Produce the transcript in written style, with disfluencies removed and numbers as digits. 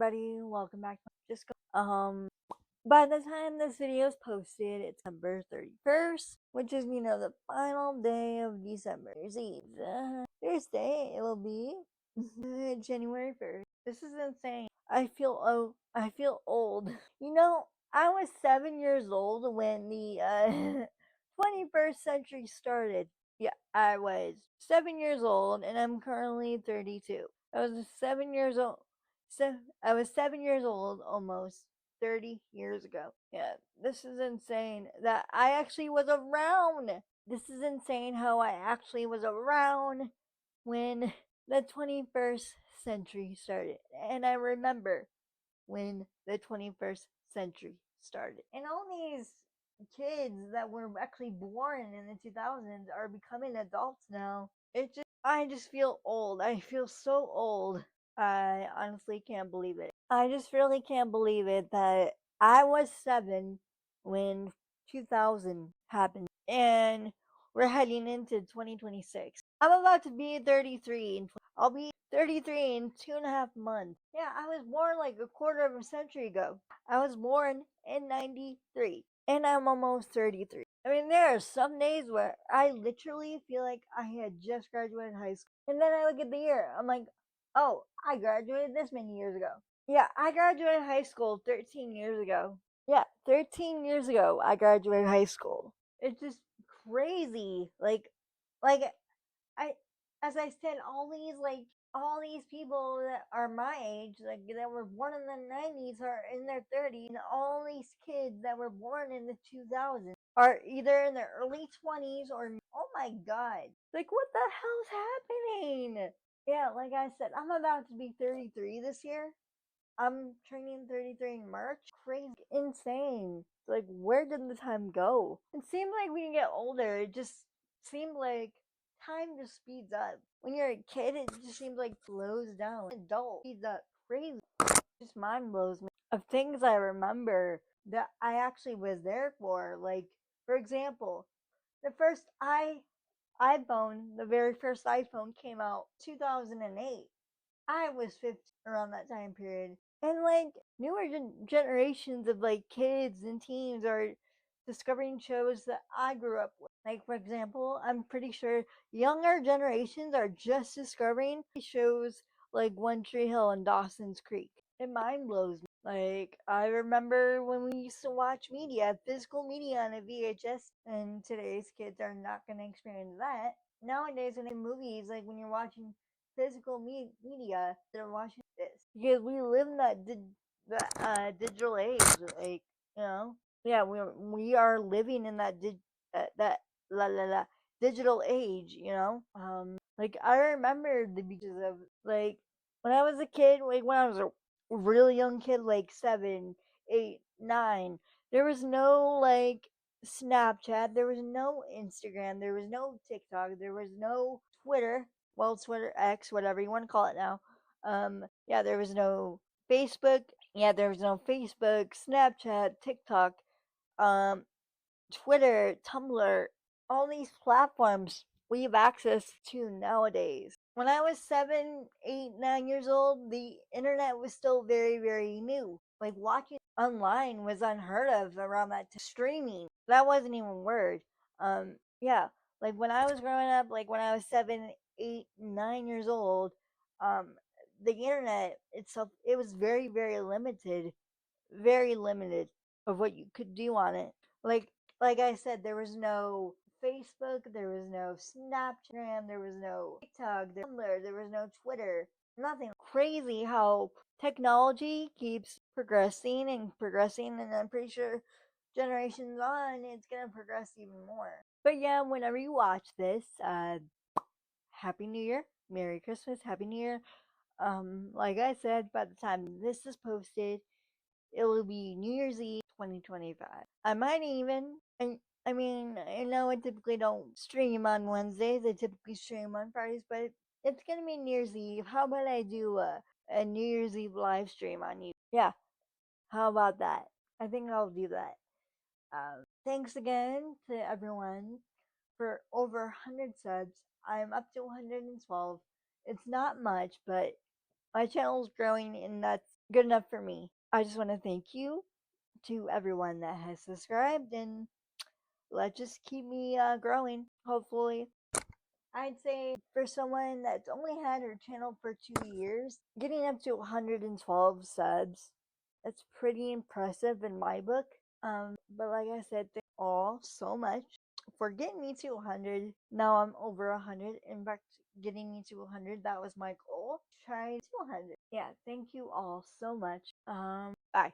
everybody, welcome back to by the time this video is posted, it's December 31st, which is, the final day of December. New Year's Eve. Thursday, it will be January 1st. This is insane. I feel old. I was 7 years old when the 21st century started. Yeah, I was 7 years old, and I'm currently 32. I was 7 years old. I was 7 years old almost 30 years ago. Yeah, this is insane that I actually was around. This is insane how I actually was around when the 21st century started. And I remember when the 21st century started. And all these kids that were actually born in the 2000s are becoming adults now. I just feel old. I feel so old. I honestly can't believe it. I just really can't believe it that I was 7 when 2000 happened. And we're heading into 2026. I'm about to be 33. I'll be 33 in 2.5 months. Yeah, I was born like a quarter of a century ago. I was born in 93. And I'm almost 33. I mean, there are some days where I literally feel like I had just graduated high school. And then I look at the year. I'm like, oh, I graduated this many years ago. Yeah, I graduated high school 13 years ago. Yeah, 13 years ago I graduated high school. It's just crazy. Like I, as I said, all these people that are my age, like that were born in the 90s, are in their 30s, and all these kids that were born in the 2000s are either in their early 20s or oh my god, like what the hell's happening? Yeah, like I said, I'm about to be 33 this year. I'm turning 33 in March. Crazy, insane. Like, where did the time go? It seemed like when you get older, it just seemed like time just speeds up. When you're a kid, it just seems like slows down. Adult speeds up crazy. Just mind blows me of things I remember that I actually was there for. Like, for example, the first iPhone, the very first iPhone came out 2008. I was 15 around that time period. And like newer generations of like kids and teens are discovering shows that I grew up with. Like, for example, I'm pretty sure younger generations are just discovering shows like One Tree Hill and Dawson's Creek. It mind blows me. Like, I remember when we used to watch media, physical media on a VHS, and today's kids are not going to experience that. Nowadays, when they movies, like when you're watching physical media, they're watching this because we live in digital age. Like, you know, yeah, we are living in that la la la digital age. Like I remember the beaches of like when I was a kid, like when I was a really young kid, like 7, 8, 9. There was no like Snapchat, there was no Instagram, there was no TikTok, there was no Twitter. Well, Twitter X, whatever you want to call it now. Yeah, there was no Facebook. Yeah, there was no Facebook, Snapchat, TikTok, um, Twitter, Tumblr, all these platforms we have access to nowadays. When I was 7, 8, 9 years old, the internet was still very, very new. Like watching online was unheard of around that time. Streaming, that wasn't even a word. Yeah, like when I was growing up, like when I was 7, 8, 9 years old, um, the internet itself, it was very, very limited of what you could do on it. Like like I said, there was no Facebook, there was no Snapchat, there was no TikTok, there was Tumblr, there was no Twitter, nothing. Crazy how technology keeps progressing, and I'm pretty sure generations on, it's gonna progress even more. But yeah, whenever you watch this, Happy New Year, Merry Christmas, Happy New Year. Like I said, by the time this is posted, it will be New Year's Eve 2025. I might even, and I mean, I know I typically don't stream on Wednesdays, I typically stream on Fridays, but it's gonna be New Year's Eve. How about I do a New Year's Eve live stream on you? Yeah, how about that? I think I'll do that. Thanks again to everyone for over 100 subs. I'm up to 112. It's not much, but my channel is growing, and good enough for me. I just want to thank you to everyone that has subscribed, and let's just keep me growing, hopefully. I'd say for someone that's only had her channel for 2 years, getting up to 112 subs, that's pretty impressive in my book. But like I said, thank you all so much for getting me to 100. Now I'm over 100. In fact, getting me to 100, that was my goal. Try to 100. Yeah, thank you all so much. Bye.